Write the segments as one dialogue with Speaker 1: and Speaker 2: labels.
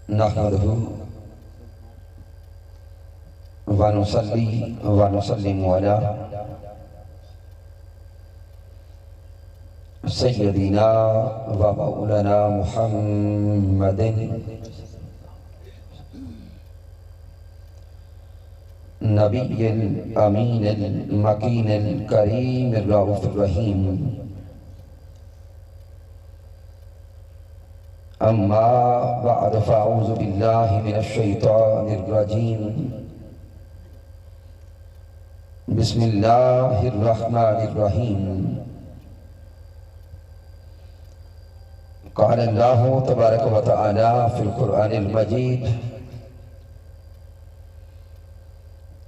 Speaker 1: नहमदुहु व नुसल्ली व नुसल्लिमु अला सय्यदिना व मौलाना मुहम्मदिन नबिय्यिल अमीनिल मकीनिल करीमिर रऊफिर रहीम। अम्मा बअद फ़अऊज़ु बिल्लाहि मिनश शैतानिर रजीम। बिस्मिल्लाहिर रहमानिर रहीम। क़ाल अल्लाहु तबारक व तआला फ़िल क़ुरआनिल मजीद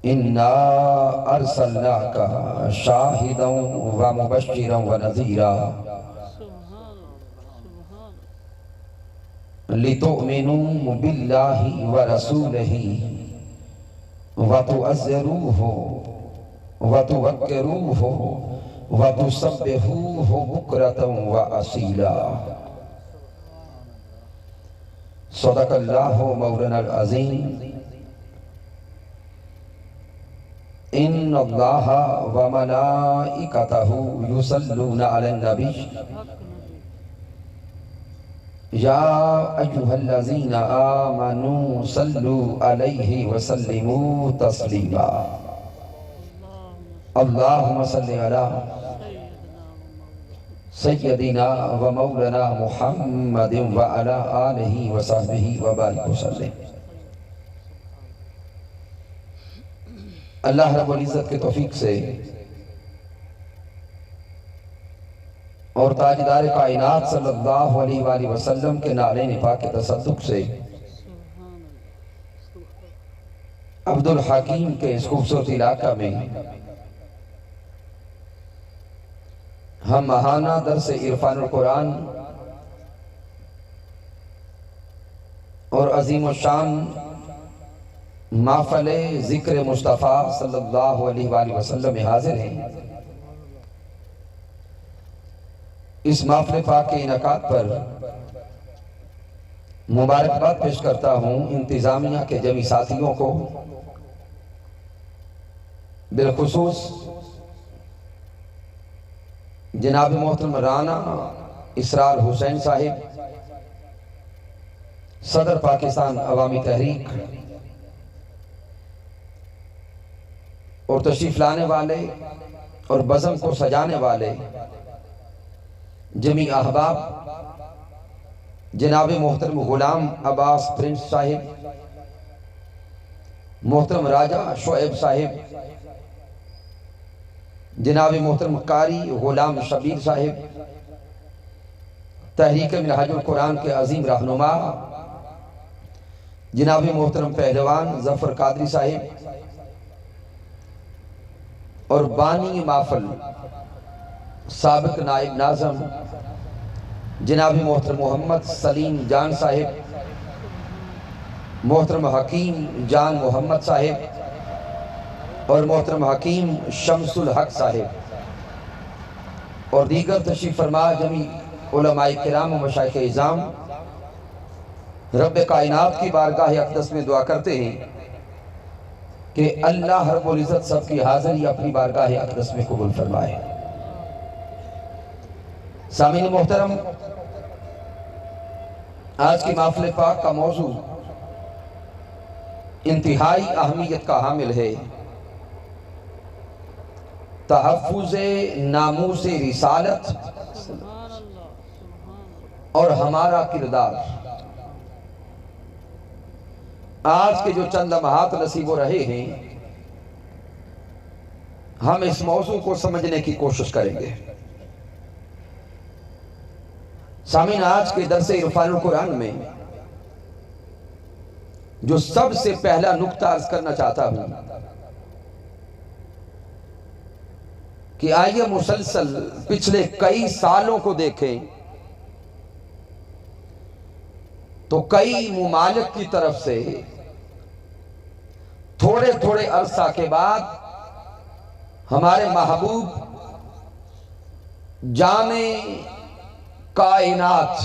Speaker 1: इन्ना अर्सलनाका शाहिदन व मुबश्शिरन व नज़ीरा लितुमिनु बिल्लाहि व रसूलिही व तुअज़्ज़िरूहु व तुवक्किरूहु व तुसब्बिहूहु बुक्रतन व असीला। सदक़ल्लाहु मौलानाल अज़ीम। इन्नल्लाहा व मलाइकतहु युसल्लूना अलन नबी या अय्युहल्लज़ीना आमनू सल्लू अलैहि व सल्लिमू तस्लीमा। अल्लाहुम्मा सल्लि अला सय्यदिना व मौलाना मुहम्मदिन व अला आलिहि व सहबिहि व बारिक वसल्लिम। अल्लाह रब्बुल इज़्ज़त के तौफीक से और ताजदार कायनात सल्लल्लाहु अलैहि वसल्लम के नाले निफा के तसद्दुक से अब्दुल हकीम के इस खूबसूरत इलाका में हम महाना दर्स इरफानुल कुरान और अजीम शान महफ़िल ज़िक्र मुस्तफ़ा सल्लल्लाहु अलैहि वसल्लम में हाजिर हैं। इस महफ़िल पाक के इनकाद पर मुबारकबाद पेश करता हूँ इंतज़ामिया के जमी साथियों को, बिलखुसूस जनाब मोहतरम राना इसरार हुसैन साहिब, सदर पाकिस्तान अवामी तहरीक, और तशरीफ लाने वाले और बज़म को सजाने वाले जमी अहबाब, जनाब मोहतरम गुलाम अब्बास प्रिंस साहिब, मोहतरम राजा शोएब साहिब, जनाब मोहतरम कारी गुलाम शबीर साहिब, तहरीक मिनहाजुल कुरान के अजीम रहनुमा जनाब मोहतरम पहलवान जफर कादरी साहिब, और बानी माफल साबिक नायब नाज़म जनाब मोहतरम मोहम्मद सलीम जान साहिब, मोहतरम हकीम जान मोहम्मद साहिब और मोहतरम हकीम शमसुल हक साहिब, और दीगर तशरीफ फरमा जमी उलमाए किराम व मशाइख इज़ाम, रब कायनात की बारगाह अक़दस में दुआ करते हैं कि अल्लाह रब्बुल इज़्ज़त सबकी हाज़िरी अपनी बारगाह अक़दस में कबूल फरमाए। सामीन मोहतरम, आज की महफ़िल पाक का मौजू इंतहाई अहमियत का हामिल है, तहफ़्फ़ुज़े नामूसे रिसालत और हमारा किरदार। आज के जो चंद लम्हात नसीब हो रहे हैं, हम इस मौजू को समझने की कोशिश करेंगे। सामीन, आज के दर्स इरफानुल कुरान में जो सबसे पहला नुक्ता अर्ज करना चाहता हूं कि आइए मुसलसल पिछले कई सालों को देखें तो कई मुमालिक की तरफ से थोड़े थोड़े अरसा के बाद हमारे महबूब जाने कायनात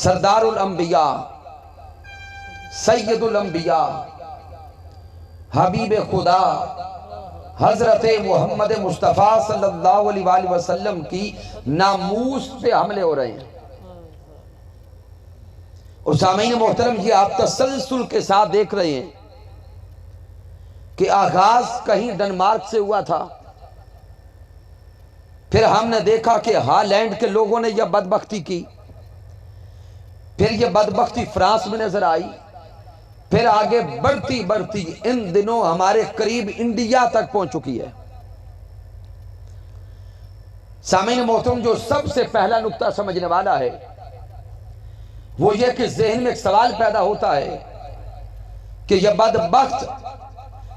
Speaker 1: सरदारुल अंबिया, सैयदुल अंबिया, हबीब खुदा हजरत मोहम्मद मुस्तफ़ा सल्लल्लाहु अलैहि वसल्लम की नामूस पे हमले हो रहे हैं। और सामीन मोहतरम, ये आप तसलसल के साथ देख रहे हैं कि आगाज कहीं डेनमार्क से हुआ था, फिर हमने देखा कि हॉलैंड के लोगों ने यह बदबख्ती की, फिर यह बदबख्ती फ्रांस में नजर आई, फिर आगे बढ़ती बढ़ती इन दिनों हमारे करीब इंडिया तक पहुंच चुकी है। सामीन मोहतरम, जो सबसे पहला नुक्ता समझने वाला है वो ये कि ज़हन में एक सवाल पैदा होता है कि यह बदबख्त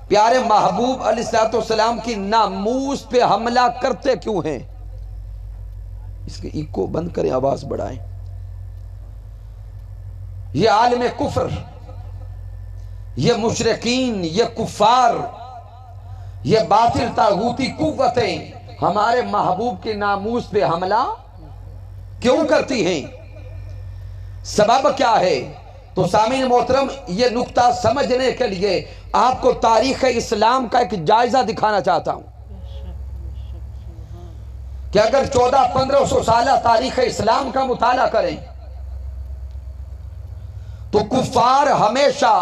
Speaker 1: प्यारे महबूब अलैहिस्सलाम की नामूस पे हमला करते क्यों हैं। इसके इको बंद करें, आवाज बढ़ाएं। ये आलिम कुफर, ये मुशरिकीन, ये कुफार, ये बातिल तागूती कुव्वतें हमारे महबूब के नामूस पे हमला क्यों करती हैं, सबब क्या है। तो सामीन मोहतरम, ये नुक्ता समझने के लिए आपको तारीख इस्लाम का एक जायजा दिखाना चाहता हूं कि अगर 1400-1500 साल तारीख इस्लाम का मुताला करें तो कुफार हमेशा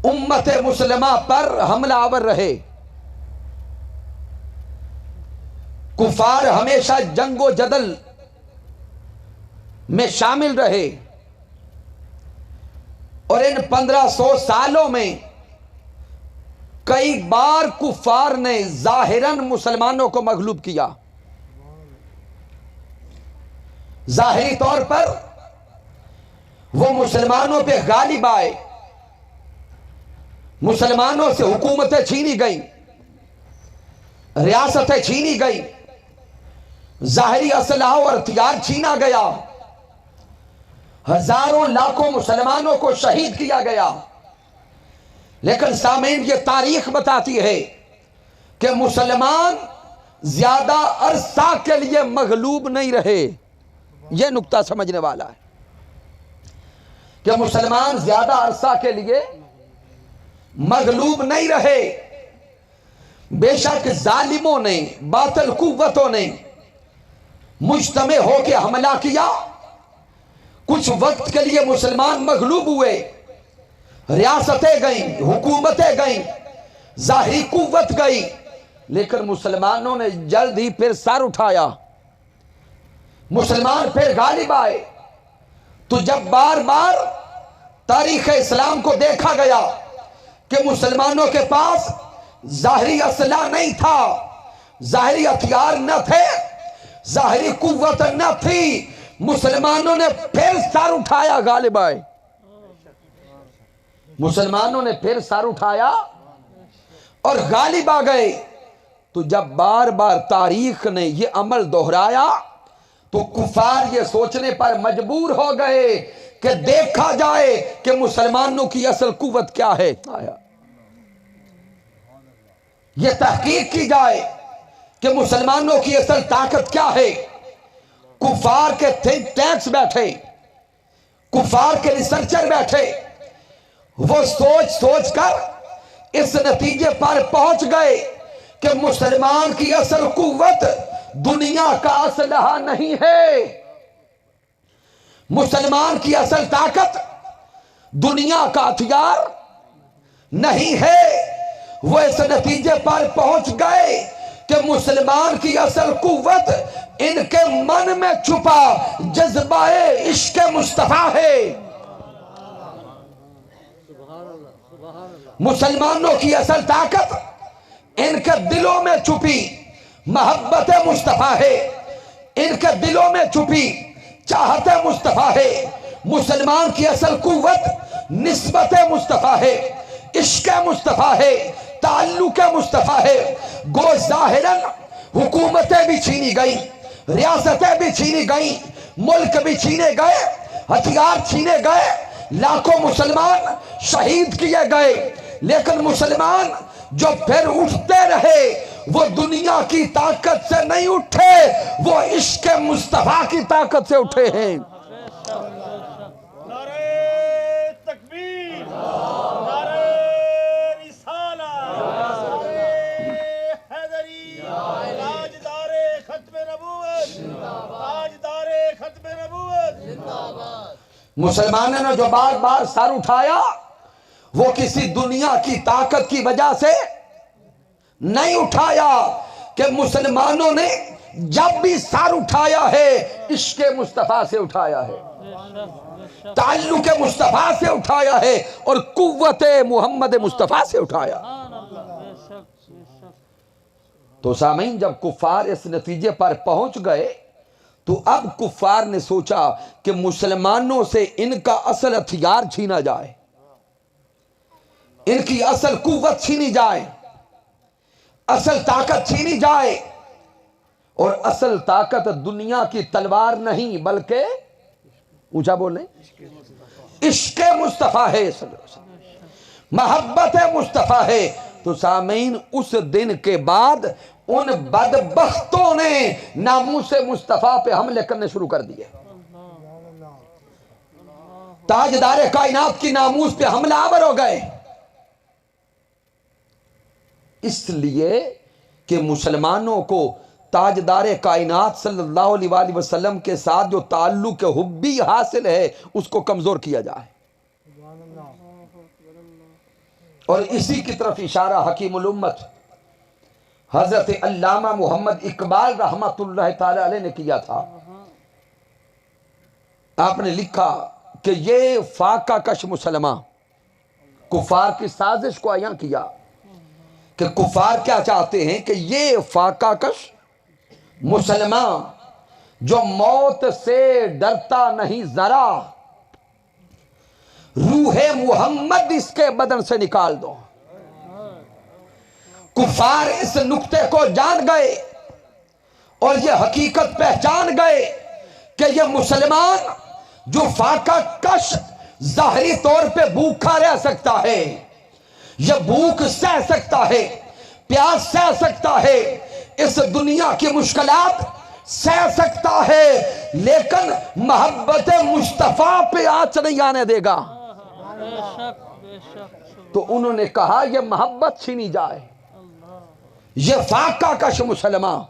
Speaker 1: उम्मत मुसलमा पर हमलावर रहे। कुफार हमेशा जंगो जदल में शामिल रहे और इन 1500 सालों में कई बार कुफार ने जाहिरन मुसलमानों को मगलूब किया। जाहिरी तौर पर वो मुसलमानों पे गालिब आए, मुसलमानों से हुकूमतें छीनी गई, रियासतें छीनी गई, जाहिरी असलहा और हथियार छीना गया, हजारों लाखों मुसलमानों को शहीद किया गया। लेकिन सामीन, ये तारीख बताती है कि मुसलमान ज्यादा अरसा के लिए मगलूब नहीं रहे। यह नुक्ता समझने वाला है कि मुसलमान ज्यादा अरसा के लिए मगलूब नहीं रहे। बेशक जालिमों ने, बातिल कुव्वतों ने मुज्तमे होकर हमला किया, कुछ वक्त के लिए मुसलमान मगलूब हुए, रियासतें गई, हुकूमतें गई, जाहिरी कुव्वत गई, लेकिन मुसलमानों ने जल्द ही फिर सर उठाया, मुसलमान फिर गालिब आए। तो जब बार बार तारीख इस्लाम को देखा गया कि मुसलमानों के पास जाहिरी असला नहीं था, जाहिरी हथियार न थे, जाहिरी कुव्वत न थी, मुसलमानों ने फिर सर उठाया, गालिब आए। मुसलमानों ने फिर सर उठाया और गालिब आ गए। तो जब बार बार तारीख ने यह अमल दोहराया तो कुफार ये सोचने पर मजबूर हो गए कि देखा जाए कि मुसलमानों की असल कुव्वत क्या है, यह तहकीक की जाए कि मुसलमानों की असल ताकत क्या है। कुफार के थिंक टैंक्स बैठे, कुफार के रिसर्चर बैठे, वो सोच सोच कर इस नतीजे पर पहुंच गए कि मुसलमान की असल कुव्वत दुनिया का असलहा नहीं है, मुसलमान की असल ताकत दुनिया का हथियार नहीं है। वो इस नतीजे पर पहुंच गए कि मुसलमान की असल कुव्वत इनके मन में छुपा जज्बाए इश्क मुस्तफा है। मुसलमानों की असल ताकत इनके दिलों में छुपी मोहब्बत मुस्तफा है, इनके दिलों में छुपी चाहत मुस्तफा है। मुसलमान की असल कुव्वत निस्बत मुस्तफा है, इश्क मुस्तफा है, ताल्लुक मुस्तफा है। गो जाहिरन हुकूमतें भी छीनी गई, रियासतें भी छीनी गई, मुल्क भी छीने गए, हथियार छीने गए, लाखों मुसलमान शहीद किए गए। लेकिन मुसलमान जो फिर उठते रहे वो दुनिया की ताकत से नहीं उठे, वो इश्क मुस्तफा की ताकत से उठे हैं। मुसलमानों ने जो बार बार सर उठाया वो किसी दुनिया की ताकत की वजह से नहीं उठाया, कि मुसलमानों ने जब भी सर उठाया है इश्क़े मुस्तफ़ा से उठाया है, ताल्लुक़ मुस्तफ़ा से उठाया है और कुव्वत मोहम्मद मुस्तफ़ा से उठाया। तो सामीन, जब कुफ़ार इस नतीजे पर पहुंच गए तो अब कुफ़ार ने सोचा कि मुसलमानों से इनका असल हथियार छीना जाए, इनकी असल कुव्वत छीनी जाए, असल ताकत छीनी जाए। और असल ताकत दुनिया की तलवार नहीं बल्कि, ऊंचा बोले, इश्क़े मुस्तफ़ा है, मोहब्बत मुस्तफ़ा है। तो सामीन, उस दिन के बाद उन बदबख्तों ने नामूस मुस्तफ़ा पे हमले करने शुरू कर दिए, ताजदार कायनात की नामूस पे हमलावर हो गए, इसलिए कि मुसलमानों को ताजदार कायनात सल्लल्लाहु अलैहि वसल्लम के साथ जो ताल्लुक़ हुब्बी हासिल है उसको कमज़ोर किया जाए। और इसी की तरफ इशारा हकीमुल उम्मत हज़रत अल्लामा मोहम्मद इकबाल रहमतुल्लाह ताला अलैह ने किया था। आपने लिखा कि ये फाका कश मुसलमान कुफार की साजिश को आया किया, कि कुफार क्या चाहते हैं कि ये फाका कश मुसलमान जो मौत से डरता नहीं जरा, रूहे मुहम्मद इसके बदन से निकाल दो। कुफार इस नुक्ते को जान गए और ये हकीकत पहचान गए कि ये मुसलमान जो फाका कश ज़ाहरी तौर पे भूखा रह सकता है, यह भूख सह सकता है, प्यास सह सकता है, इस दुनिया की मुश्किलात सह सकता है, लेकिन मोहब्बत मुस्तफ़ा पे आँच नहीं आने देगा। तो उन्होंने कहा यह मोहब्बत छीनी जाए, यह फाका कश मुसलमान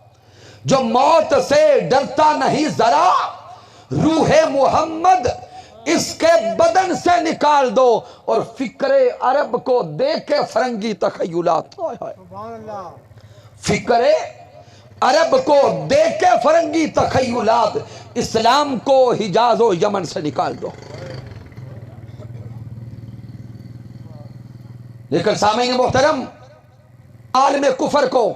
Speaker 1: जो मौत से डरता नहीं जरा, रूहे मोहम्मद इसके बदन से निकाल दो और फिक्रे अरब को दे के फरंगी तखय्युलात, फिक्रे अरब को दे के फरंगी तखय्युलात, इस्लाम को हिजाज और यमन से निकाल दो। लेकिन सामीन मोहतरम, आलम कुफर को,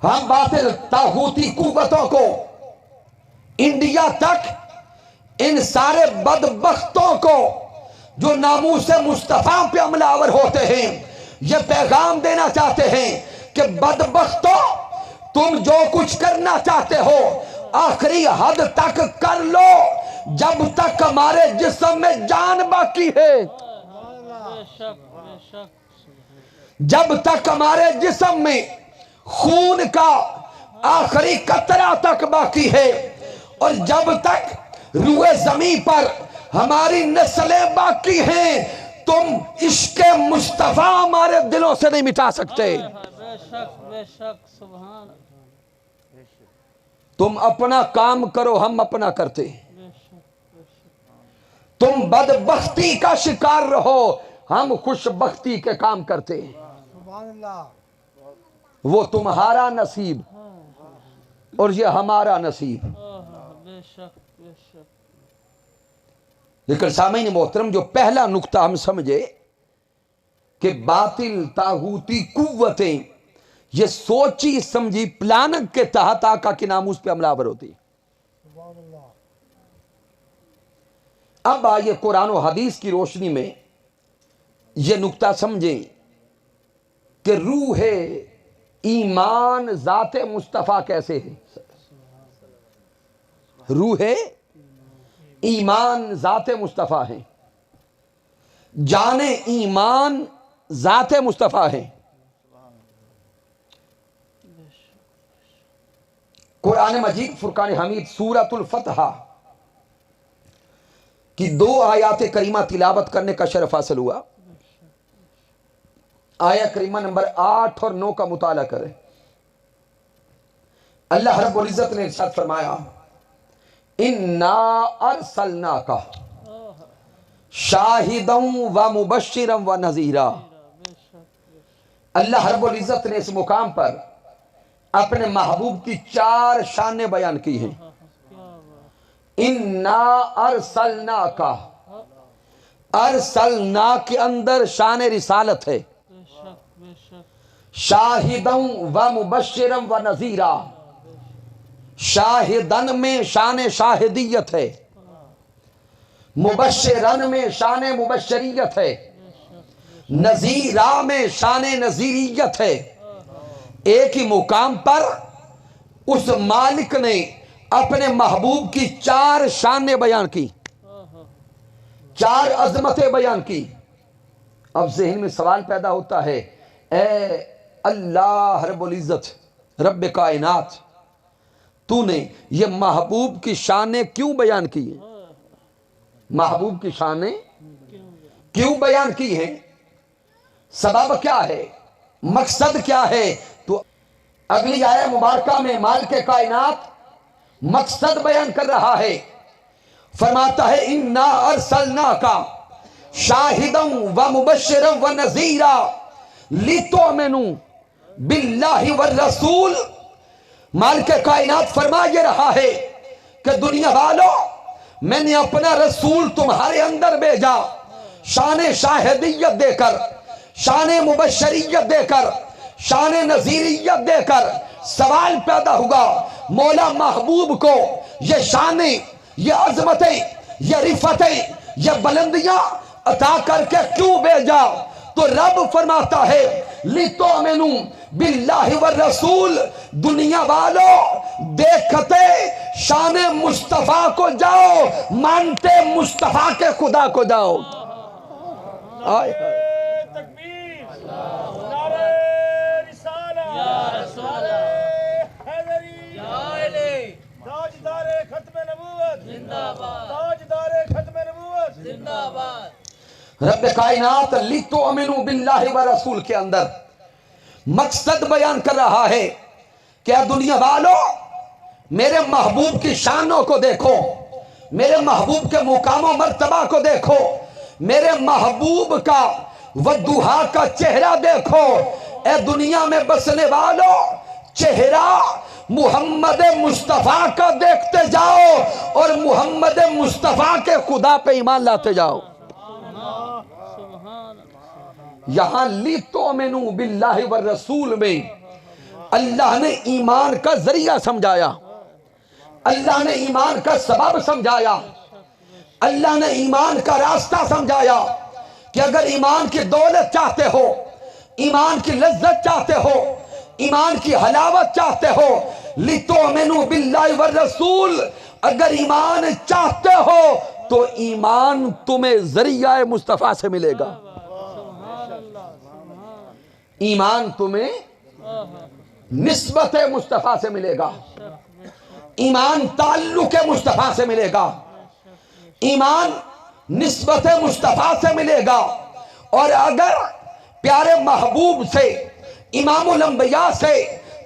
Speaker 1: हम बातिल तागूती कुव्वतों को इंडिया तक, इन सारे बदबख्तों को जो नामूस मुस्तफ़ा पे हमलावर होते हैं, ये पैगाम देना चाहते हैं कि बदबख्तों, तुम जो कुछ करना चाहते हो आखिरी हद तक कर लो, जब तक हमारे जिस्म में जान बाकी है, जब तक हमारे जिस्म में खून का आखिरी कतरा तक बाकी है, और जब तक रूए ज़मीन पर हमारी नस्लें बाकी हैं, तुम इश्क़े मुस्तफ़ा हमारे दिलों से नहीं मिटा सकते। तुम अपना काम करो, हम अपना करते। तुम बदबख्ती का शिकार रहो, हम खुशबख्ती के काम करते। वो तुम्हारा नसीब और ये हमारा नसीब। लेकिन सामीन मोहतरम, जो पहला नुक्ता हम समझे कि बातिल तागूती कुव्वतें ये सोची समझी प्लान के तहत आका की नामूस पे हमलावर होती। अब आइए कुरान और हदीस की रोशनी में यह नुक्ता समझें कि रूह ईमान ज़ाते मुस्तफ़ा कैसे है। रूह ईमान ज़ाते मुस्तफ़ा है, जाने ईमान ज़ाते मुस्तफ़ा है। कुरान मजीद फुरकान हमीद सूरतुल फतह की 2 आयात करीमा तिलावत करने का शरफ हासिल हुआ। आया करीमा नंबर 8 और 9 का मुताला करें। अल्लाह रब्बुल इज़्ज़त ने इरशाद फरमाया, इन्ना अरसलना का शाहिदम व मुबश्शिरम व नज़ीरा। अल्लाह रब्बुल इज़्ज़त ने इस मुकाम पर अपने महबूब की 4 शानें बयान की हैं। इन्ना अरसलना का, अरसलना के अंदर शान रिसालत है, शाहिदम व मुबश्शिरम व नज़ीरा, शाहिदन में शान शाहिदियत है, मुबश्शिरन में शान मुबश्शरियत है, नज़ीरा में शान नज़ीरियत है। एक ही मुकाम पर उस मालिक ने अपने महबूब की 4 शानें बयान की, 4 अजमतें बयान की। अब ज़हन में सवाल पैदा होता है, ए अल्लाह रब्बुल इज़्ज़त रब्ब कायनात, तूने ये महबूब की शानें क्यों बयान की हैं? महबूब की शानें क्यों बयान की हैं? सबब क्या है, मकसद क्या है? तो अगली आया मुबारका में मालिक कायनात मकसद बयान कर रहा है। फरमाता है इन्ना अरसलना का शाहिदम व मुबश्शिरम व नज़ीरा लितुमिनु बिल्लाहि व रसूल। मालिक कायनात फरमा ये रहा है कि दुनिया वालों, मैंने अपना रसूल तुम्हारे अंदर भेजा, शान शाहिदियत देकर, शान मुबश्शरियत देकर, शान नज़ीरियत देकर। सवाल पैदा हुआ, मौला महबूब को ये शानें, ये अजमतें, ये रिफतें, ये बुलंदियां अता करके क्यों भेजा? तो रब फरमाता है लितुमिनु बिल्लाहि व रसूल। दुनिया वालों, देखते शान मुस्तफा को जाओ, मानते मुस्तफा के खुदा को जाओ। आए रब कायनात लितुमिनु बिल्लाहि व रसूल के अंदर मकसद बयान कर रहा है कि दुनिया वालों, मेरे महबूब की शानों को देखो, मेरे महबूब के मुकामों मर्तबा को देखो, मेरे महबूब का वदुहा का चेहरा देखो। ए दुनिया में बसने वालों, चेहरा मुहम्मद मुस्तफ़ा का देखते जाओ और मुहम्मद मुस्तफ़ा के खुदा पे ईमान लाते जाओ। यहां लितुमिनु बिल्लाहि व रसूल में अल्लाह ने ईमान का जरिया समझाया, अल्लाह ने ईमान का सबब समझाया, अल्लाह ने ईमान का रास्ता समझाया कि अगर ईमान की दौलत चाहते हो, ईमान की लज्जत चाहते हो, ईमान की हलावत चाहते हो, लितुमिनु बिल्लाहि व रसूल, अगर ईमान चाहते हो तो ईमान तुम्हें जरिया मुस्तफ़ा से मिलेगा। ईमान तुम्हें निस्बत मुस्तफ़ा से मिलेगा, ईमान ताल्लुक मुस्तफ़ा से मिलेगा, ईमान निस्बत मुस्तफ़ा से मिलेगा। और अगर प्यारे महबूब से, इमामुल अंबिया से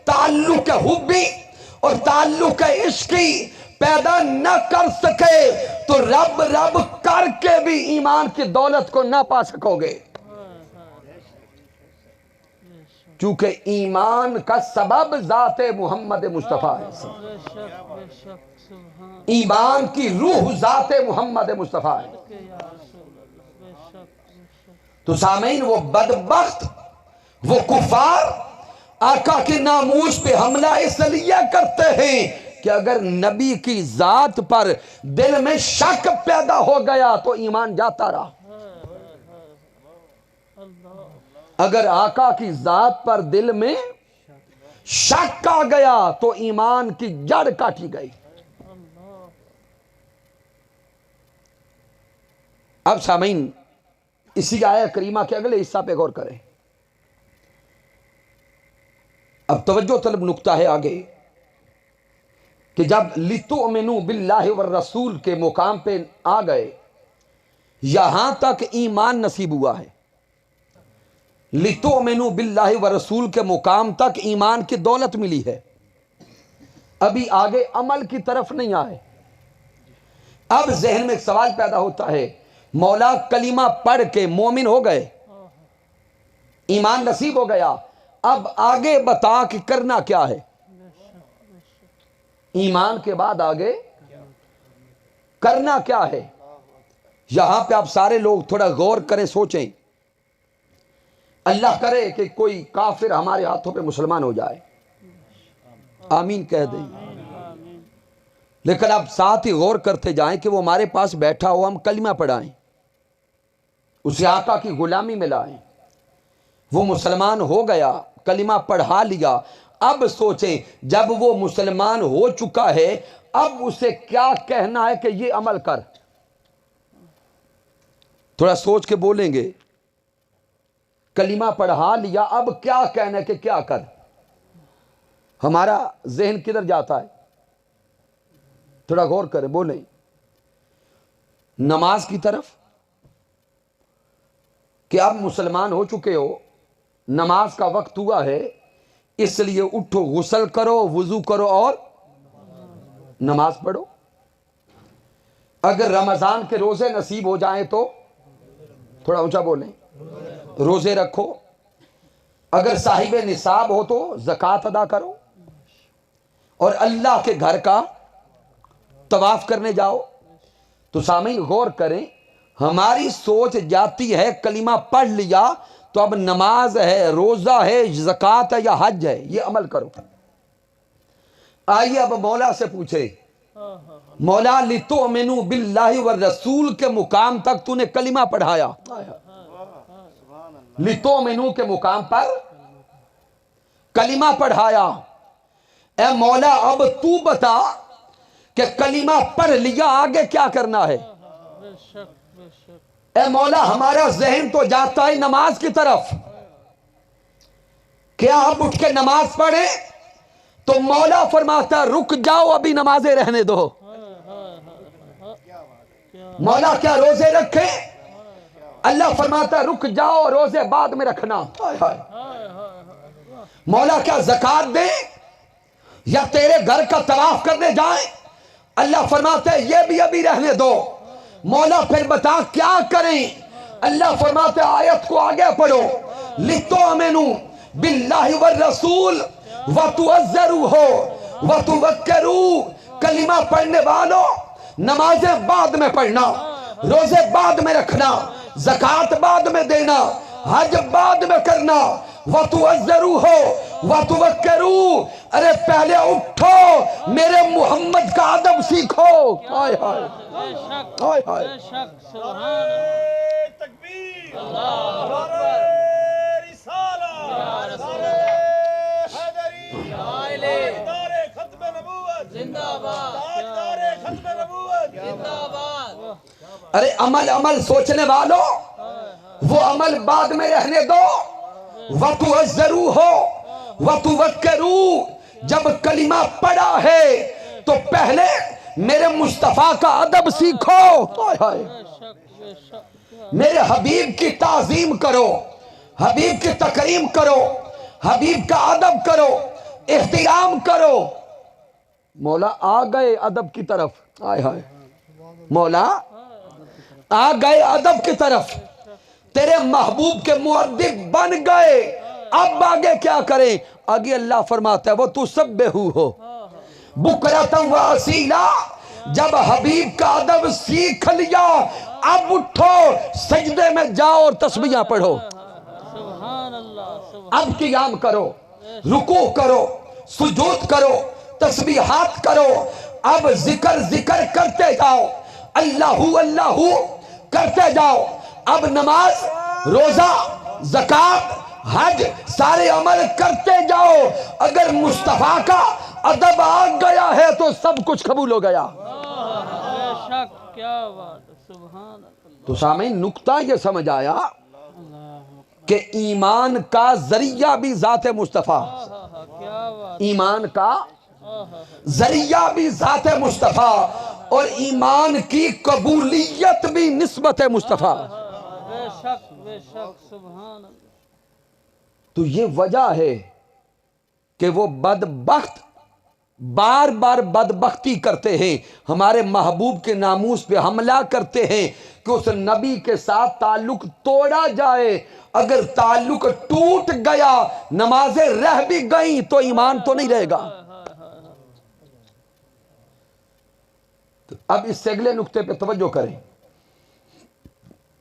Speaker 1: ताल्लुक हुब्बी और ताल्लुक इश्की पैदा न कर सके तो रब रब करके भी ईमान की दौलत को ना पा सकोगे, क्योंकि ईमान का सबब ज़ाते मुहम्मद मुस्तफ़ा है। ईमान की रूह ज़ाते मुहम्मद मुस्तफ़ा है। तो सामीन, वो बदबख्त, वो कुफार आका के नामूस पे हमला इसलिए करते हैं कि अगर नबी की जात पर दिल में शक पैदा हो गया तो ईमान जाता रहा। अगर आका की जात पर दिल में शक आ गया तो ईमान की जड़ काटी गई। अब सामीन, इसी आया करीमा के अगले हिस्सा पे गौर करें। अब तवज्जो तलब नुक्ता है आगे कि जब लितुमिनु बिल्लाहि व रसूल के मुकाम पे आ गए, यहां तक ईमान नसीब हुआ है। लितुमिनु बिल्लाहि व रसूल के मुकाम तक ईमान की दौलत मिली है, अभी आगे अमल की तरफ नहीं आए। अब जहन में एक सवाल पैदा होता है, मौला कलीमा पढ़ के मोमिन हो गए, ईमान नसीब हो गया, अब आगे बता कि करना क्या है? ईमान के बाद आगे करना क्या है? यहां पे आप सारे लोग थोड़ा गौर करें, सोचें। अल्लाह करे कि कोई काफिर हमारे हाथों पे मुसलमान हो जाए, आमीन कह दें। लेकिन आप साथ ही गौर करते जाएं कि वो हमारे पास बैठा हो, हम कलिमा पढ़ाएं, उसे आका की गुलामी में लाएं, वो मुसलमान हो गया, कलिमा पढ़ा लिया। अब सोचें, जब वो मुसलमान हो चुका है, अब उसे क्या कहना है कि ये अमल कर। थोड़ा सोच के बोलेंगे, कलिमा पढ़ा लिया, अब क्या कहना है कि क्या कर। हमारा जहन किधर जाता है? थोड़ा गौर करें, बोले नमाज की तरफ, कि आप मुसलमान हो चुके हो, नमाज का वक्त हुआ है, इसलिए उठो, गुस्ल करो, वुजू करो और नमाज पढ़ो। अगर रमजान के रोजे नसीब हो जाएं तो थोड़ा ऊंचा बोलें, रोजे रखो। अगर साहिब निसाब हो तो ज़कात अदा करो और अल्लाह के घर का तवाफ करने जाओ। तो सामीन गौर करें, हमारी सोच जाती है कलिमा पढ़ लिया तो अब नमाज है, रोजा है, ज़कात है या हज है, ये अमल करो। आइए अब मौला से पूछे, मौला लितुमिनु बिल्लाहि व रसूल के मुकाम तक तूने कलिमा पढ़ाया, लितुमिनु के मुकाम पर कलिमा पढ़ाया। ए मौला अब तू बता कि कलिमा पढ़ लिया, आगे क्या करना है? ए मौला हमारा जहन तो जाता है नमाज की तरफ, क्या आप उठ के नमाज पढ़े? तो मौला फरमाता रुक जाओ, अभी नमाजें रहने दो। मौला क्या रोजे रखे? अल्लाह फरमाता रुक जाओ, रोजे बाद में रखना। मौला क्या ज़कात दे या तेरे घर का तवाफ करने जाए? अल्लाह फरमाता है ये भी अभी रहने दो। मौला फिर बता क्या करें? अल्लाह फरमाता है आयत को आगे पढ़ो, लितुमिनु बिल्लाहि व रसूल व तुअज़्ज़रू हो व तुवक्किरू। कलिमा पढ़ने वालों, नमाजें बाद में पढ़ना, रोजे बाद में रखना, ज़कात बाद में देना, हज बाद में करना। व तुअज़्ज़रू हो व तुवक्किरू, अरे पहले उठो, मेरे मोहम्मद का अदब सीखो। हाय हाय हाय हाय, तकबीर, अल्लाहु अकबर, अरे अमल अमल सोचने वालों, वो अमल बाद में रहने दो। वतुअज़्ज़रू हो वतुवक्किरू, जब कलिमा पढ़ा है तो पहले मेरे मुस्तफा का अदब सीखो। मेरे हबीब की ताजीम करो, हबीब की तकरीम करो, हबीब का अदब करो, एहतराम करो। मौला आ गए अदब की तरफ, हाय हाय, मौला आ गए अदब की तरफ, तेरे महबूब के मुअद्दिब बन गए। अब आगे क्या करें? आगे अल्लाह फरमाता है वो तू सब्बिहू हो बुकरतम व असीला। जब हबीब का अदब सीख लिया, अब उठो, सजदे में जाओ और तस्बीहां पढ़ो। अब क़ियाम करो, रुकू करो, सुजूद करो, तस्बीहात करो। अब जिक्र करते जाओ, अल्लाहू अल्लाहू करते जाओ। अब नमाज, रोजा, ज़कात, हज सारे अमल करते जाओ। अगर मुस्तफा का अदब आ गया है तो सब कुछ कबूल हो गया। क्या बात, सुभान अल्लाह। तो सामीन नुक्ता ये समझ आया कि ईमान का जरिया भी ज़ात मुस्तफा, ईमान का जरिया भी ज़ात मुस्तफा और ईमान की कबूलियत भी निस्बत मुस्तफा। बेशक बेशक, सुभान अल्लाह। तो ये वजह है कि वो बदबख्त बार बार बदबख्ती करते हैं, हमारे महबूब के नामूस पे हमला करते हैं कि उस नबी के साथ ताल्लुक तोड़ा जाए। अगर ताल्लुक टूट गया, नमाजें रह भी गई, तो ईमान तो नहीं रहेगा। तो अब इस अगले नुक्ते पे तवज्जो करें।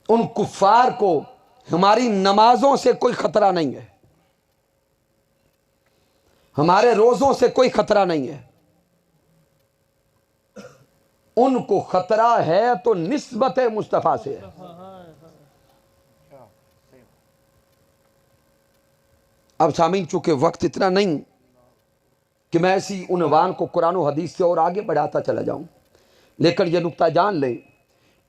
Speaker 1: उन कुफ्फार को हमारी नमाजों से कोई खतरा नहीं है, हमारे रोजों से कोई खतरा नहीं है। उनको खतरा है तो निस्बत मुस्तफा से है। अब सामीन, चूंकि वक्त इतना नहीं कि मैं ऐसी उन्वान को कुरान और हदीस से और आगे बढ़ाता चला जाऊं, लेकिन यह नुक्ता जान लें,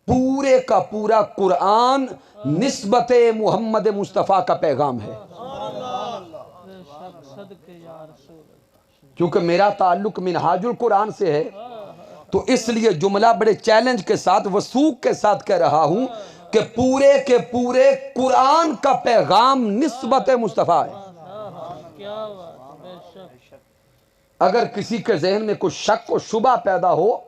Speaker 1: पूरे का पूरा कुरान निस्बत मोहम्मद मुस्तफ़ा का पैगाम है। क्योंकि मेरा ताल्लुक मिनहाजुल कुरान से है, तो इसलिए जुमला बड़े चैलेंज के साथ, वसूख के साथ कह रहा हूं कि पूरे के पूरे कुरान का पैगाम निस्बत मुस्तफ़ा है। अगर किसी के जहन में कुछ शक और शुबा पैदा हो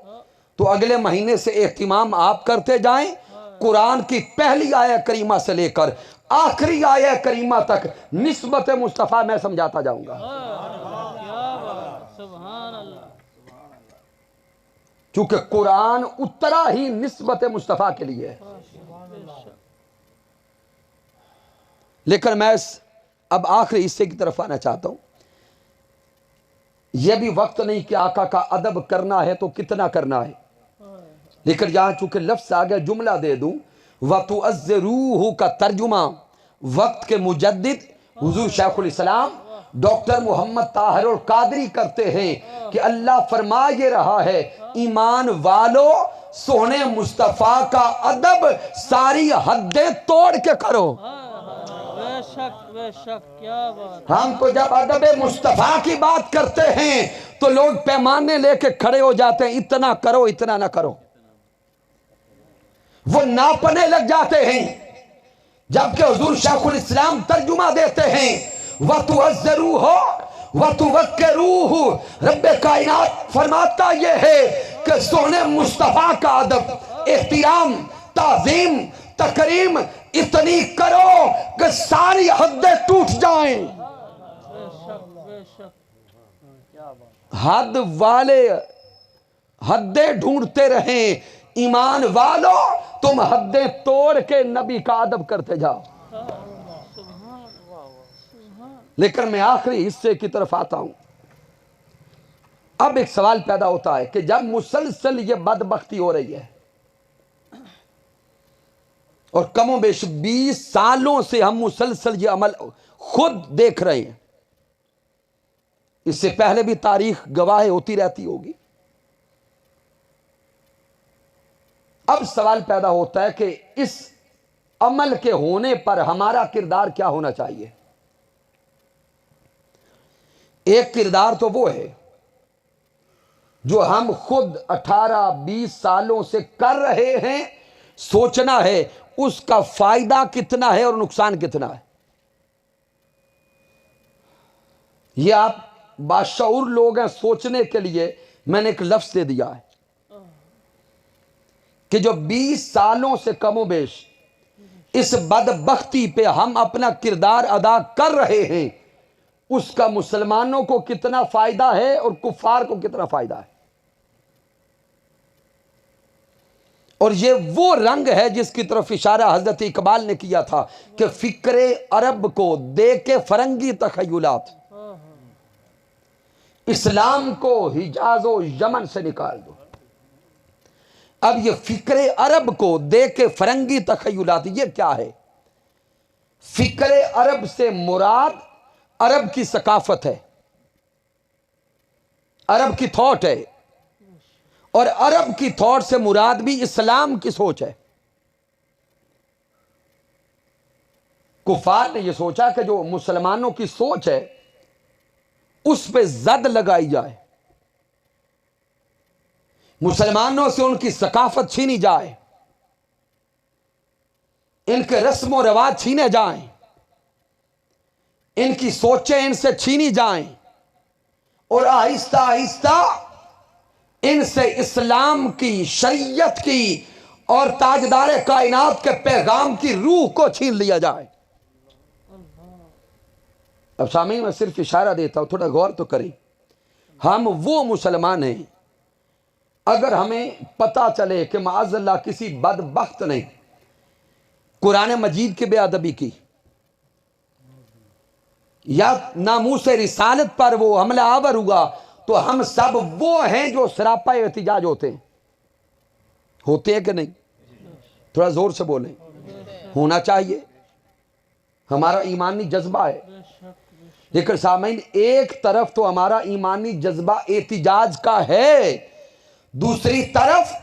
Speaker 1: तो अगले महीने से एहतिमाम आप करते जाएं। कुरान की पहली आया करीमा से लेकर आखिरी आया करीमा तक निस्बत मुस्तफ़ा मैं समझाता जाऊंगा। क्योंकि कुरान उतरा ही निस्बत मुस्तफ़ा के लिए है। लेकिन मैं अब आखिरी हिस्से की तरफ आना चाहता हूं। यह भी वक्त नहीं कि आका का अदब करना है तो कितना करना है, लेकिन यहां चूंकि लफ्ज आ गया, जुमला दे दूं। वतुअज़्ज़िरूहु का तर्जुमा वक्त के मुजद्दिद हुजूर शेखुल इस्लाम डॉक्टर मोहम्मद ताहिर अल कादरी करते हैं कि अल्लाह फरमा ये रहा है, ईमान वालो सोने मुस्तफ़ा का अदब सारी हदें तोड़ के करो। बेशक क्या बात। हम तो जब अदब मुस्तफ़ा की बात करते हैं तो लोग पैमाने लेके खड़े हो जाते हैं, इतना करो इतना ना करो, वो नापने लग जाते हैं। जबकि हुजूर शेखुल इस्लाम तर्जुमा देते हैं, वतुअज़्ज़िरूहु वतुवक्किरूहु, रब्बे कायनात फरमाता यह है कि सोने मुस्तफ़ा का अदब, एहतिराम, ताज़ीम, तकरीम इतनी करो कि सारी हदें टूट जाएं। हद वाले हदें ढूंढते रहें, ईमान वालों तुम हदें तोड़ के नबी का अदब करते जाओ। लेकिन मैं आखिरी हिस्से की तरफ आता हूं। अब एक सवाल पैदा होता है कि जब मुसलसल ये बदबख्ती हो रही है और कमो बेश 20 सालों से हम मुसलसल ये अमल खुद देख रहे हैं, इससे पहले भी तारीख गवाह होती रहती होगी। अब सवाल पैदा होता है कि इस अमल के होने पर हमारा किरदार क्या होना चाहिए। एक किरदार तो वो है जो हम खुद 18-20 सालों से कर रहे हैं, सोचना है उसका फायदा कितना है और नुकसान कितना है। ये आप बाशऊर लोग हैं, सोचने के लिए मैंने एक लफ्ज दे दिया है कि जो 20 सालों से कमोबेश इस बदबख्ती पे हम अपना किरदार अदा कर रहे हैं, उसका मुसलमानों को कितना फायदा है और कुफार को कितना फायदा है। और ये वो रंग है जिसकी तरफ इशारा हजरत इकबाल ने किया था कि फिक्रे अरब को दे के फरंगी तखय्युलात, इस्लाम को हिजाजो यमन से निकाल दो। अब ये फिक्रे अरब को दे के फरंगी तखय्युलात, ये क्या है? फिक्रे अरब से मुराद अरब की सकाफत है, अरब की थॉट है, और अरब की थॉट से मुराद भी इस्लाम की सोच है। कुफार ने यह सोचा कि जो मुसलमानों की सोच है उस पे जद लगाई जाए, मुसलमानों से उनकी सकाफत छीनी जाए, इनके रस्म और रिवाज छीने जाएं, इनकी सोचें इनसे छीनी जाएं, और आहिस्ता आहिस्ता इनसे इस्लाम की, शरीयत की और ताजदार कायनात के पैगाम की रूह को छीन लिया जाए। अब सामीन मैं सिर्फ इशारा देता हूं, थोड़ा गौर तो करें। हम वो मुसलमान हैं, अगर हमें पता चले कि माअज़ल्लाह किसी बदबख्त ने कुरान मजीद की बेअदबी की या नामूस रिसालत पर वो हमला आवर हुआ, तो हम सब वो हैं जो सरापा एहतिजाज होते हैं कि नहीं? थोड़ा जोर से बोलें। होना चाहिए, हमारा ईमानी जज्बा है। लेकिन सामईन, एक तरफ तो हमारा ईमानी जज्बा एहतिजाज का है, दूसरी तरफ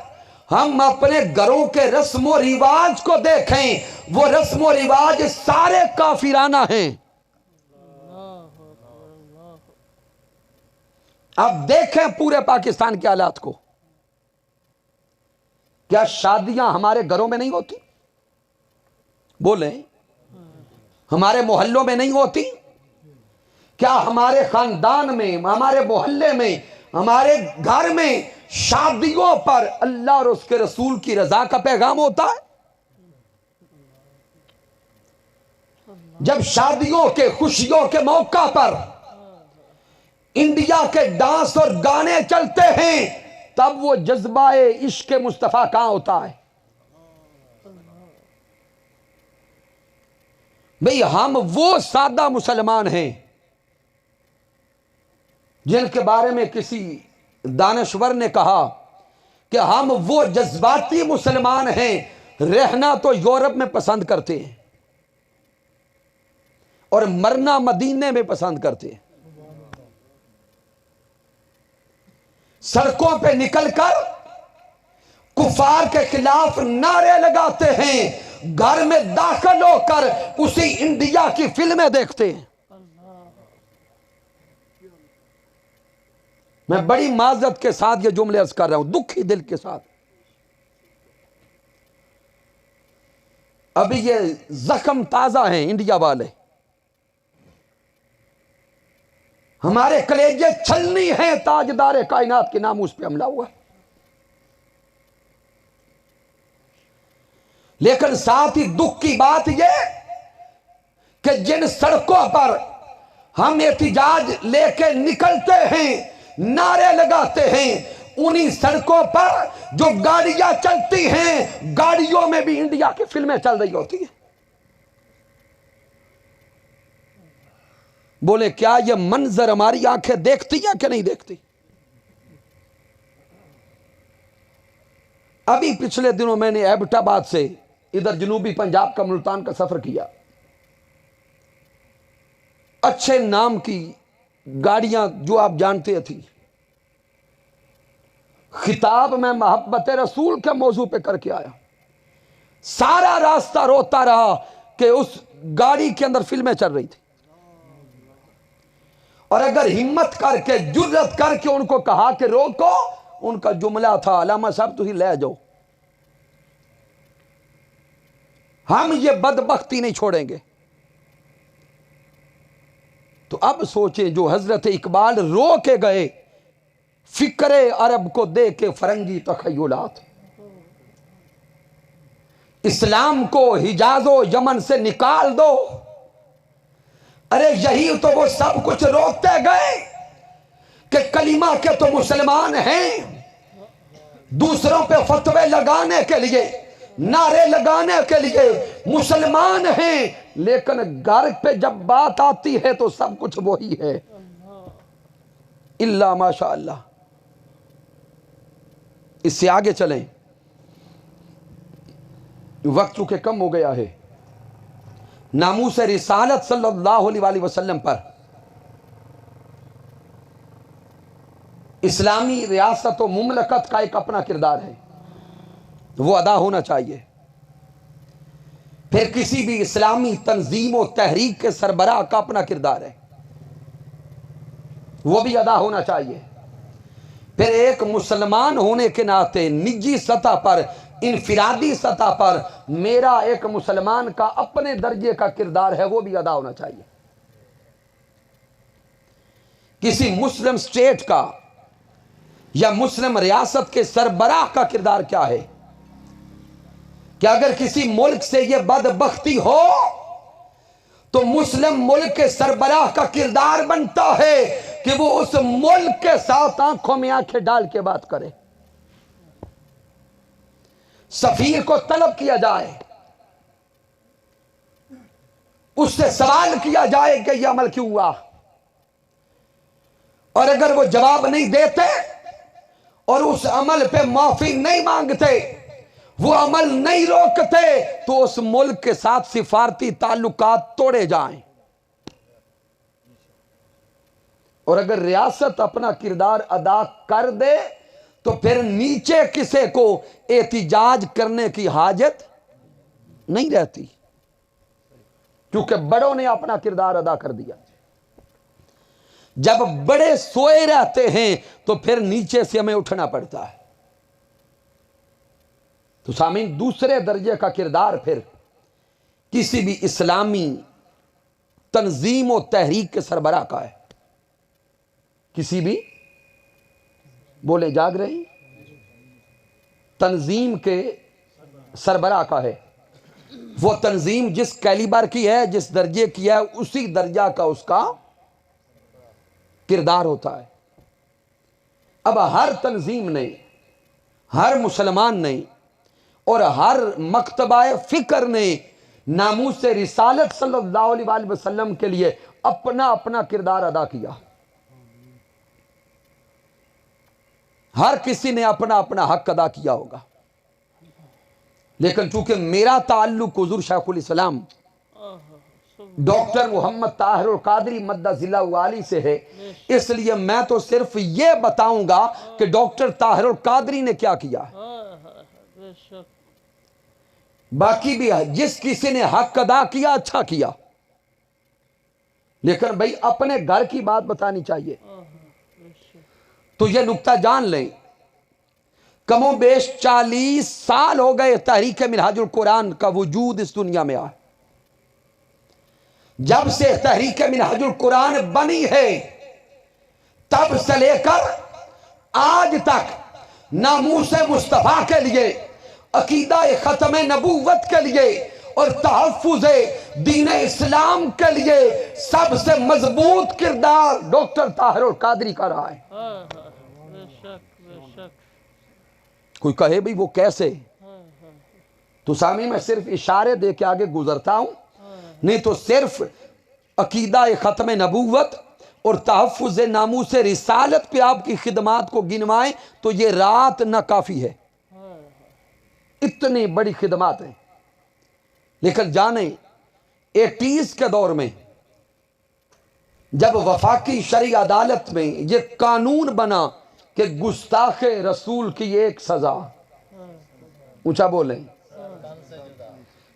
Speaker 1: हम अपने घरों के रस्म रिवाज को देखें, वो रस्म रिवाज सारे काफिराना हैं। अब देखें पूरे पाकिस्तान के हालात को। क्या शादियां हमारे घरों में नहीं होती? बोले, हमारे मोहल्लों में नहीं होती? क्या हमारे खानदान में, हमारे मोहल्ले में, हमारे घर में शादियों पर अल्लाह और उसके रसूल की रजा का पैगाम होता है? जब शादियों के, खुशियों के मौका पर इंडिया के डांस और गाने चलते हैं, तब वो जज्बाए इश्क मुस्तफा कहां होता है? भाई, हम वो सादा मुसलमान हैं जिनके बारे में किसी दानश्वर ने कहा कि हम वो जज्बाती मुसलमान हैं, रहना तो यूरोप में पसंद करते हैं और मरना मदीने में पसंद करते हैं। सड़कों पे निकलकर कुफार के खिलाफ नारे लगाते हैं, घर में दाखिल होकर उसी इंडिया की फिल्में देखते हैं। मैं बड़ी माजरत के साथ ये जुमले अर्ज कर रहा हूं, दुखी दिल के साथ। अभी ये जख्म ताजा हैं इंडिया वाले, हमारे कलेजे छलनी हैं, ताजदार कायनात के नाम उस पे हमला हुआ। लेकिन साथ ही दुख की बात यह कि जिन सड़कों पर हम एहतिजाज लेके निकलते हैं, नारे लगाते हैं, उन्हीं सड़कों पर जो गाड़ियां चलती हैं, गाड़ियों में भी इंडिया की फिल्में चल रही होती हैं। बोले, क्या यह मंजर हमारी आंखें देखती हैं कि नहीं देखती? अभी पिछले दिनों मैंने एबटाबाद से इधर जनूबी पंजाब का मुल्तान का सफर किया। अच्छे नाम की गाड़ियां जो आप जानते थी, खिताब में मोहब्बत रसूल के मौजू पे करके आया। सारा रास्ता रोता रहा कि उस गाड़ी के अंदर फिल्में चल रही थी, और अगर हिम्मत करके, जुर्रत करके उनको कहा कि रोको, उनका जुमला था, अलामा साहब तुम ले जाओ, हम ये बदबख्ती नहीं छोड़ेंगे। तो अब सोचें, जो हजरत इकबाल रो के गए, फिक्रे अरब को दे के फरंगी तखय्युलात, इस्लाम को हिजाजो यमन से निकाल दो। अरे यही तो वो सब कुछ रोकते गए कि कलीमा के तो मुसलमान हैं, दूसरों पे फतवे लगाने के लिए, नारे लगाने के लिए मुसलमान हैं, लेकिन घर पे जब बात आती है तो सब कुछ वही है, इल्ला माशा अल्लाह। इससे आगे चलें, वक्त चूंकि कम हो गया है। नामूस रिसालत सल्लल्लाहु अलैहि वसल्लम पर इस्लामी रियासत और मुमलकत का एक अपना किरदार है, वो अदा होना चाहिए। फिर किसी भी इस्लामी तंजीम और तहरीक के सरबराह का अपना किरदार है, वो भी अदा होना चाहिए। फिर एक मुसलमान होने के नाते निजी सतह पर, इनफिरादी सतह पर मेरा एक मुसलमान का अपने दर्जे का किरदार है, वो भी अदा होना चाहिए। किसी मुस्लिम स्टेट का या मुस्लिम रियासत के सरबराह का किरदार क्या है कि अगर किसी मुल्क से यह बदबख्ती हो तो मुस्लिम मुल्क के सरबराह का किरदार बनता है कि वो उस मुल्क के साथ आंखों में आंखें डाल के बात करे। सफीर को तलब किया जाए, उससे सवाल किया जाए कि यह अमल क्यों हुआ, और अगर वो जवाब नहीं देते और उस अमल पे माफी नहीं मांगते, वो अमल नहीं रोकते, तो उस मुल्क के साथ सिफारती ताल्लुकात तोड़े जाएं। और अगर रियासत अपना किरदार अदा कर दे तो फिर नीचे किसी को एहतिजाज करने की हाजत नहीं रहती, क्योंकि बड़ों ने अपना किरदार अदा कर दिया। जब बड़े सोए रहते हैं तो फिर नीचे से हमें उठना पड़ता है। तो सामीन, दूसरे दर्जे का किरदार फिर किसी भी इस्लामी तंजीम और तहरीक के सरबराह का है। किसी भी, बोले जाग रही, तंजीम के सरबराह का है। वो तंजीम जिस कैलिबर की है, जिस दर्जे की है, उसी दर्जा का उसका किरदार होता है। अब हर तंजीम ने, हर मुसलमान ने और हर मकतबा फिक्र ने नामूस रिसालत सल्लल्लाहु अलैहि वसल्लम के लिए अपना अपना किरदार अदा किया। हर किसी ने अपना अपना हक अदा किया होगा, लेकिन चूंकि मेरा ताल्लुक हुजूर शेखुल इस्लाम डॉक्टर मोहम्मद ताहिरुल कादरी मद्दजिल्लाहु वाली से है, इसलिए मैं तो सिर्फ ये बताऊंगा कि डॉक्टर ताहिरुल कादरी ने क्या किया। बाकी भी जिस किसी ने हक अदा किया, अच्छा किया, लेकिन भाई अपने घर की बात बतानी चाहिए। तो यह नुक्ता जान लें, कमोबेश 40 साल हो गए तहरीक मिनहाजुल कुरान का वजूद इस दुनिया में आया। जब से तहरीक मिनहाजुल कुरान बनी है, तब से लेकर आज तक नामूस मुस्तफा के लिए, अकीदा खत्म नबूवत के लिए और तहफ्फुज़ दीन इस्लाम के लिए सबसे मजबूत किरदार डॉक्टर ताहिरुल कादरी का रहा है। कोई कहे भाई वो कैसे, तो सामी मैं सिर्फ इशारे दे के आगे गुजरता हूं, नहीं तो सिर्फ अकीदा खत्म नबूवत और तहफ्फुज़ नामूस रिसालत पे आपकी खिदमात को गिनवाएं तो ये रात ना काफी है। इतनी बड़ी खिदमात है। लेकिन जाने 80s के दौर में जब वफाकी शरई अदालत में ये कानून बना कि गुस्ताखे रसूल की एक सजा, ऊंचा बोले,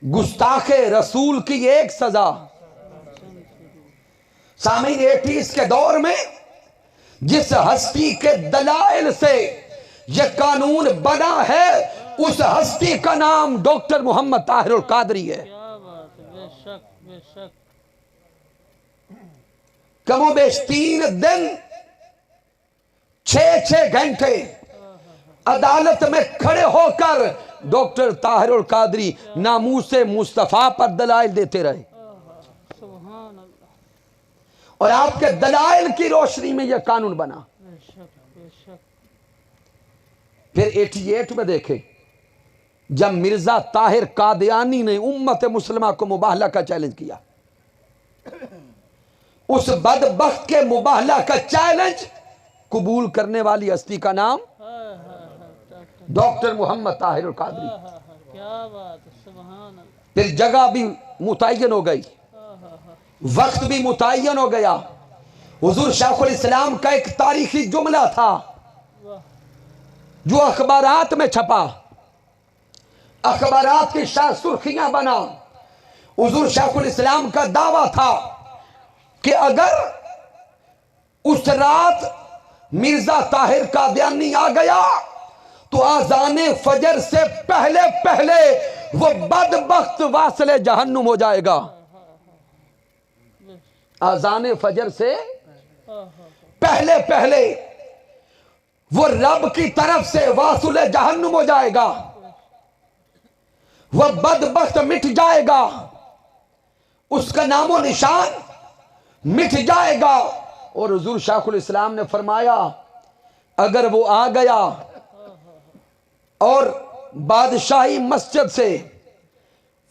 Speaker 1: गुस्ताखे रसूल की एक सजा। सामीन 80s के दौर में जिस हस्ती के दलाइल से यह कानून बना है, उस हस्ती का नाम डॉक्टर मोहम्मद ताहिरुल कादरी है। कमोबेश 3 दिन 6-6 घंटे अदालत में खड़े होकर डॉक्टर ताहिरुल कादरी नामूसे मुस्तफा पर दलाइल देते रहे, और आपके दलाइल की रोशनी में यह कानून बना। फिर 88 में देखे, जब मिर्जा ताहिर कादियानी ने उम्मत मुसलमा को मुबाहला का चैलेंज किया, उस बदबख्त के मुबाहला का चैलेंज कबूल करने वाली हस्ती का नाम डॉक्टर मोहम्मद ताहिरुल कादरी। फिर जगह भी मुतय्यन हो गई, वक्त भी मुतय्यन हो गया। हुजूर शेखुल इस्लाम का एक तारीखी जुमला था जो अखबारात में छपा, अखबारात की सुर्खियां बना। हुजूर शेखुल इस्लाम का दावा था कि अगर उस रात मिर्जा ताहिर कादियानी आ गया तो आज़ाने फजर से पहले पहले वो बदबख्त वासले जहन्नुम हो जाएगा। आज़ाने फजर से पहले पहले वो रब की तरफ से वासुल जहन्नुम हो जाएगा, वह बदबख्त मिट जाएगा, उसका नामो निशान मिट जाएगा। और हुजूर शायखुल इस्लाम ने फरमाया अगर वो आ गया और बादशाही मस्जिद से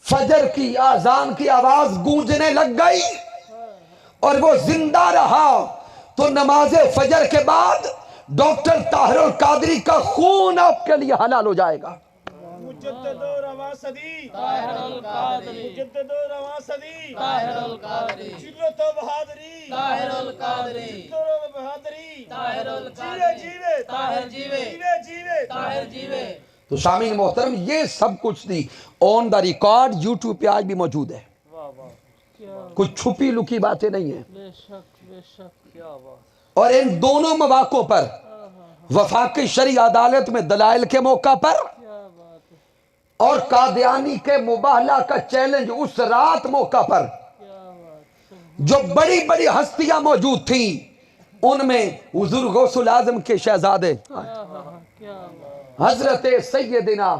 Speaker 1: फजर की आजान की आवाज गूंजने लग गई और वो जिंदा रहा तो नमाज फजर के बाद डॉक्टर ताहिरुल कादरी का खून आपके लिए हलाल हो जाएगा। तो शामीन मोहतरम, ये सब कुछ थी ऑन द रिकॉर्ड, यूट्यूब पे आज भी मौजूद है, कुछ छुपी लुकी बातें नहीं है। और इन दोनों मौकों पर वफाकी शरी अदालत में दलाइल के मौका पर और कादियानी के मुबाहला का चैलेंज उस रात मौका पर जो बड़ी बड़ी हस्तियां मौजूद थी, उनमें हुजूर गौसुल आजम के शहजादे हजरत सैयदना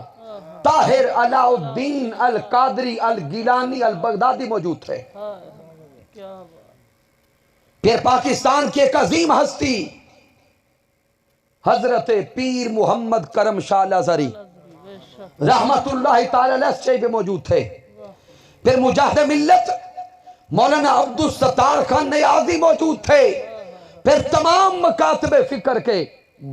Speaker 1: ताहिर अलाउद्दीन अल कादरी अल गिलानी अल बगदादी मौजूद थे। फिर पाकिस्तान की एक अजीम हस्ती हजरत पीर मोहम्मद करम शाह अज़हरी रहमतुल्लाह ताला अलैह भी मौजूद थे। फिर मुजाहिद मिल्लत मौलाना अब्दुल सत्तार खान नियाज़ी मौजूद थे। फिर तमाम मकातबे फिक्र के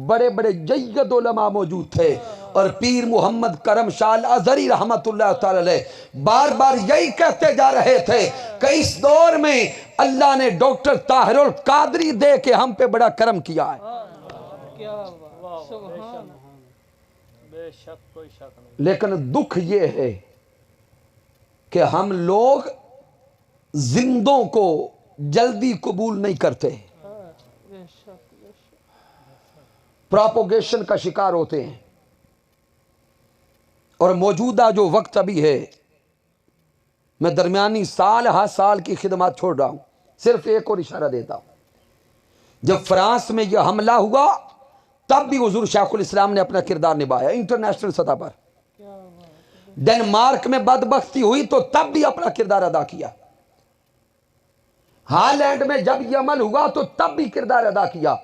Speaker 1: बड़े बड़े जय्यद उलमा मौजूद थे। और पीर मोहम्मद करम शाह अज़हरी रहमतुल्लाह ताला अलैह बार बार यही कहते जा रहे थे कि इस दौर में अल्लाह ने डॉक्टर ताहिरुल कादरी दे के हम पे बड़ा करम किया है। लेकिन दुख ये है कि हम लोग जिंदों को जल्दी कबूल नहीं करते, प्रोपोगेशन का शिकार होते हैं। और मौजूदा जो वक्त अभी है, मैं दरमियानी साल हर साल की खिदमत छोड़ रहा हूं, सिर्फ एक और इशारा देता हूं। जब फ्रांस में यह हमला हुआ तब भी हुजूर शायखुल इस्लाम ने अपना किरदार निभाया इंटरनेशनल सतह पर। डेनमार्क में बदबख्ती हुई तो तब भी अपना किरदार अदा किया। हालैंड में जब यह अमल हुआ तो तब भी किरदार अदा किया।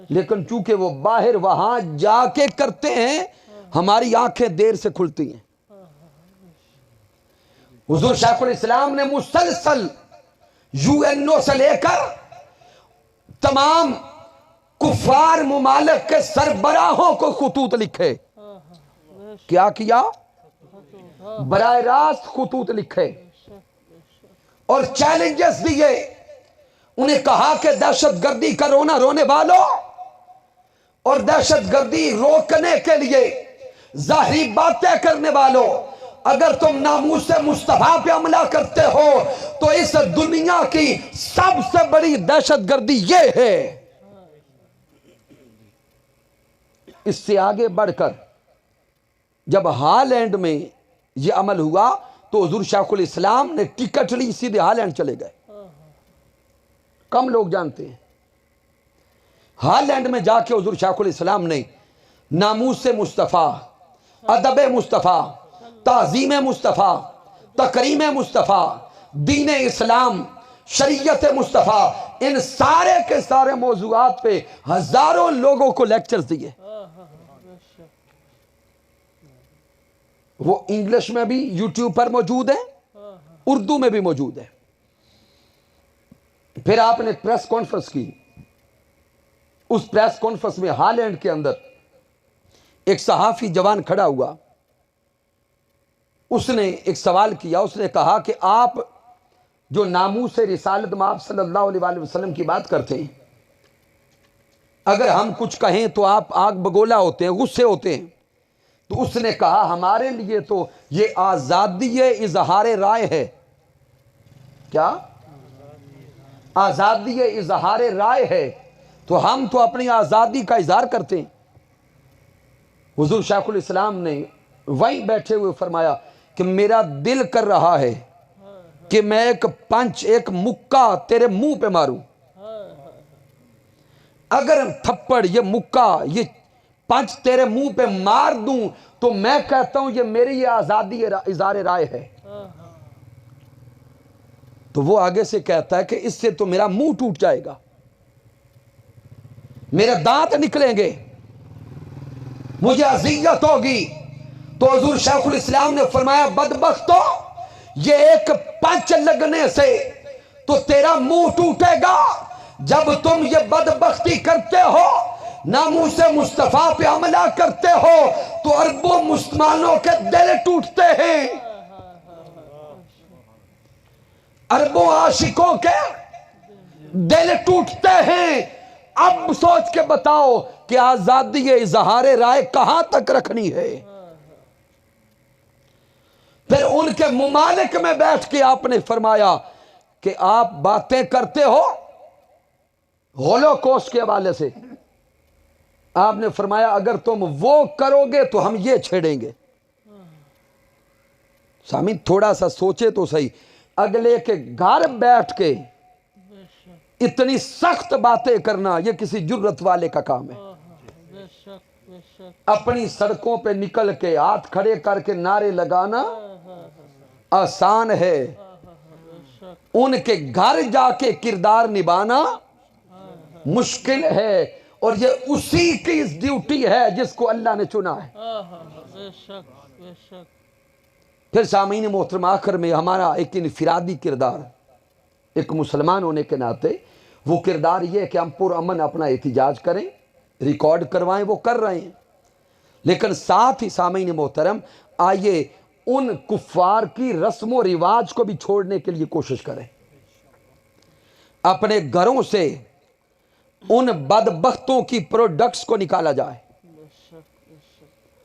Speaker 1: लेकिन चूंकि वो बाहर वहां जाके करते हैं, हमारी आंखें देर से खुलती हैं। हुजूर शायखुल इस्लाम ने मुसलसल यूएनओ से लेकर तमाम कुफार मुमालिक के सरबराहों को खुतूत लिखे। क्या किया? बराह रास्त खुतूत लिखे और चैलेंजेस दिए। उन्हें कहा कि दहशतगर्दी का रोना रोने वालों और दहशतगर्दी रोकने के लिए जाहिरी बातें करने वालों, अगर तुम नामूस मुस्तफा पे हमला करते हो तो इस दुनिया की सबसे बड़ी दहशतगर्दी ये है। इससे आगे बढ़कर जब हालैंड में यह अमल हुआ तो हुजूर शायखुल इस्लाम ने टिकट ली, सीधे हालैंड चले गए। कम लोग जानते हैं हालैंड में जाके हुजूर शायखुल इस्लाम ने नामूस मुस्तफा, अदब मुस्तफा, ताज़ीम मुस्तफा, तकरीम मुस्तफा, दीन इस्लाम, शरीयत मुस्तफा, इन सारे के सारे मौजूआत पे हजारों लोगों को लेक्चर्स दिए। वो इंग्लिश में भी यूट्यूब पर मौजूद है, उर्दू में भी मौजूद है। फिर आपने प्रेस कॉन्फ्रेंस की। उस प्रेस कॉन्फ्रेंस में हालैंड के अंदर एक सहाफी जवान खड़ा हुआ। उसने एक सवाल किया। उसने कहा कि आप जो नामूस रिसालत में आप सल्लल्लाहु अलैहि वसल्लम की बात करते हैं, अगर हम कुछ कहें तो आप आग बगोला होते हैं, गुस्से होते हैं। तो उसने कहा हमारे लिए तो ये आज़ादी इजहार राय है। क्या? आज़ादी इजहार राय है, तो हम तो अपनी आज़ादी का इजहार करते हैं। हुजूर शायखुल इस्लाम ने वहीं बैठे हुए फरमाया कि मेरा दिल कर रहा है कि मैं एक पंच, एक मुक्का तेरे मुंह पे मारूं। अगर थप्पड़, ये मुक्का, ये पंच तेरे मुंह पे मार दूं तो मैं कहता हूं ये मेरी आजादी इज़हार राय है। तो वो आगे से कहता है कि इससे तो मेरा मुंह टूट जाएगा, मेरे दांत निकलेंगे, मुझे अजियत होगी। तो हुजूर शेखुल इस्लाम ने फरमाया, बदबख्तो, ये एक पंच लगने से तो तेरा मुंह टूटेगा। जब तुम ये बदबख्ती करते हो, नामूसे मुस्तफा पे हमला करते हो, तो अरबों मुसलमानों के दिल टूटते हैं, अरबों आशिकों के दिल टूटते हैं। अब सोच के बताओ कि आजादी इजहार राय कहां तक रखनी है। फिर उनके मुमालिक में बैठ के आपने फरमाया कि आप बातें करते हो होलोकॉस्ट के हवाले से। आपने फरमाया अगर तुम वो करोगे तो हम ये छेड़ेंगे। सामीन थोड़ा सा सोचे तो सही, अगले के घर बैठ के इतनी सख्त बातें करना ये किसी जुर्रत वाले का काम है। अपनी सड़कों पे निकल के हाथ खड़े करके नारे लगाना आसान है, उनके घर जाके किरदार निभाना मुश्किल है। और ये उसी की ड्यूटी है जिसको अल्लाह ने चुना है। फिर सामीन मोहतरम, आखिर में हमारा एक इनफिरादी किरदार, एक मुसलमान होने के नाते वो किरदार ये है कि हम पुरअमन अपना एहतिजाज करें, रिकॉर्ड करवाएं, वो कर रहे हैं। लेकिन साथ ही सामीन मोहतरम, आइए उन कुफ्फार की रस्म व रिवाज को भी छोड़ने के लिए कोशिश करें। अपने घरों से उन बदबख्तों की प्रोडक्ट्स को निकाला जाए।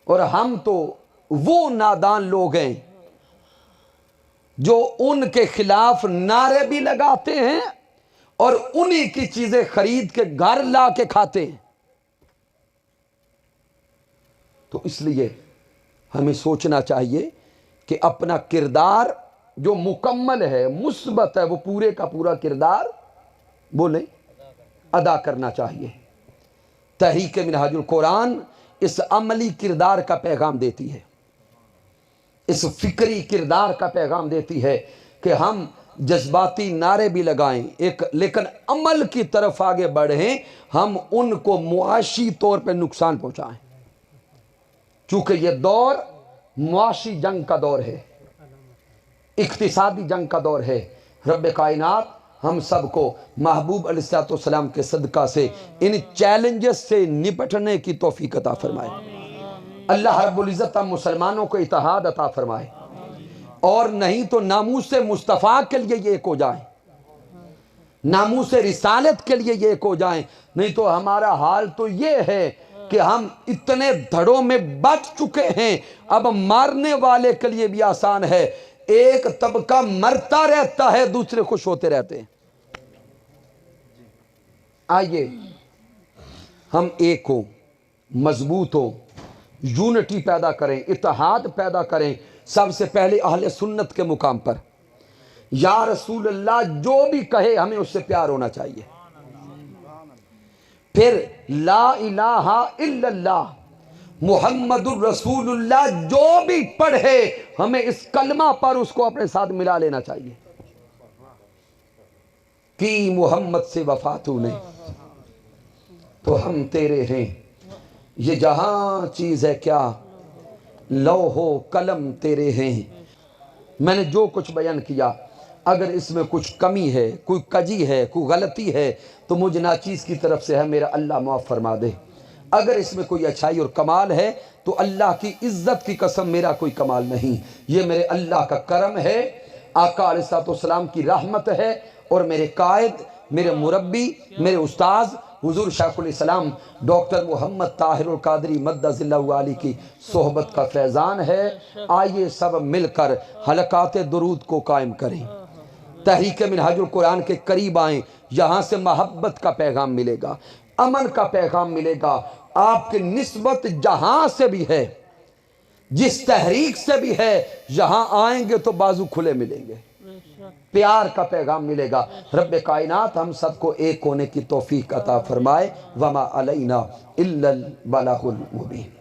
Speaker 1: और हम तो वो नादान लोग हैं जो उनके खिलाफ नारे भी लगाते हैं और उन्हीं की चीजें खरीद के घर ला के खाते हैं। तो इसलिए हमें सोचना चाहिए कि अपना किरदार जो मुकम्मल है, मुस्बत है, वो पूरे का पूरा किरदार बोले अदा करना चाहिए। तहरीक मिनहाजुल कुरान इस अमली किरदार का पैगाम देती है, इस फिक्री किरदार का पैगाम देती है कि हम जज्बाती नारे भी लगाएं एक, लेकिन अमल की तरफ आगे बढ़ें, हम उनको मुआशी तौर पर नुकसान पहुंचाएं। चूंकि यह दौर मुआशी जंग का दौर है, इक्तिसादी जंग का दौर है। रब्बे कायनात हम सबको महबूब अलैहिस्सलाम के सदका से इन चैलेंजेस से निपटने की तौफीक अता फरमाए। अल्लाह रब्बुल इज्जत हम मुसलमानों को इत्तेहाद अता फरमाए, और नहीं तो नामूस मुस्तफ़ा के लिए ये एक हो जाए, नामूस रिसालत के लिए ये एक हो जाए। नहीं तो हमारा हाल तो ये है कि हम इतने धड़ों में बच चुके हैं, अब मारने वाले के लिए भी आसान है। एक तबका मरता रहता है, दूसरे खुश होते रहते हैं। आइए हम एक हो, मजबूत हो, यूनिटी पैदा करें, इत्तेहाद पैदा करें। सबसे पहले अहले सुन्नत के मुकाम पर या रसूल अल्लाह जो भी कहे हमें उससे प्यार होना चाहिए। फिर ला इलाहा इल्लल्लाह मुहम्मदुर रसूलुल्लाह जो भी पढ़े हमें इस कलमा पर उसको अपने साथ मिला लेना चाहिए कि मोहम्मद से वफा तूने तो हम तेरे हैं, ये जहां चीज है क्या लौहो कलम तेरे हैं। मैंने जो कुछ बयान किया, अगर इसमें कुछ कमी है, कोई कजी है, कोई गलती है, तो मुझ नाचीज़ की तरफ से है, मेरा अल्लाह माफ़ फरमा दे। अगर इसमें कोई अच्छाई और कमाल है तो अल्लाह की इज़्ज़त की कसम मेरा कोई कमाल नहीं, ये मेरे अल्लाह का करम है, आका अलैहिस्सलाम की रहमत है, और मेरे कायद, मेरे मुरब्बी, मेरे उस्ताद हुजूर शेखुल इस्लाम डॉक्टर मोहम्मद ताहिरुल कादरी मद्दज़िल्लहु आली की सोहबत का फैज़ान है। आइए सब मिलकर हलकात दुरूद को कायम करें, तहरीक मिनहाजुल कुरान के करीब आएँ। यहाँ से मोहब्बत का पैगाम मिलेगा, अमन का पैगाम मिलेगा। आपकी निस्बत जहाँ से भी है, जिस तहरीक से भी है, यहाँ आएंगे तो बाजू खुले मिलेंगे। प्यार का पैगाम मिलेगा। रब्बे कायनात हम सबको एक होने की तौफीक अता फरमाए। वमा अलैना इल्लल बलागुल मुबीन।